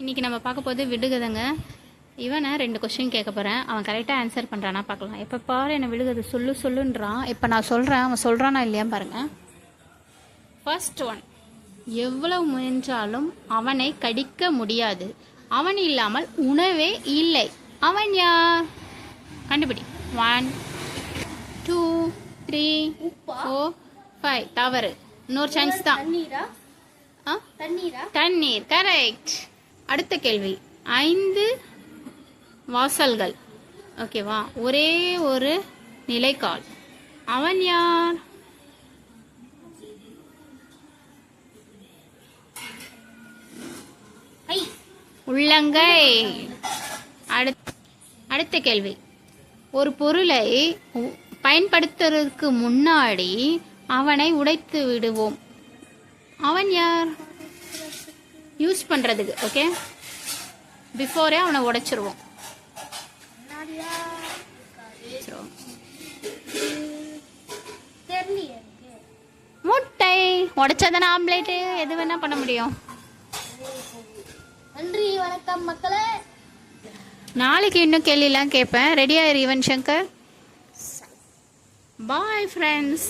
இன்றைக்கி நம்ம பார்க்க போது விடுகதைங்க. இவனை 2 கொஸ்டின் கேட்க போகிறேன். அவன் கரெக்டாக ஆன்சர் பண்ணுறானா பார்க்கலாம். எப்போ பாரு என்னை விடுகதை சொல்லுன்றான். இப்போ நான் சொல்கிறேன், அவன் சொல்கிறானா இல்லையா பாருங்கள். ஃபர்ஸ்ட் ஒன், எவ்வளவு முயன்றாலும் அவனை கடிக்க முடியாது, அவன் இல்லாமல் உணவே இல்லை, அவன் யார்? கண்டுபிடி. 1 2 3 4 5. தவறு. இன்னொரு சான்ஸ் தான். தண்ணீர். கரெக்ட். அடுத்த கேள்வி. 5 வாசல்கள், ஓகேவா, ஒரே ஒரு நிலைக்கால், அவன் யார்? உள்ளங்கை. அடுத்த கேள்வி. ஒரு பொருளை பயன்படுத்துறதுக்கு முன்னாடி அவனை உடைத்து விடுவோம், அவன் யார்? யூஸ் பண்ணுறதுக்கு, ஓகே, பிஃபோரே அவனை உடைச்சிருவோம். முட்டை. உடைச்சதானே ஆம்லேட்டு, எது வேணா பண்ண முடியும். நன்றி, வணக்கம் மக்களே. நாளைக்கு இன்னும் கேள்விலாம் கேட்பேன். ரெடியா இரு யுவன் சங்கர். Bye friends.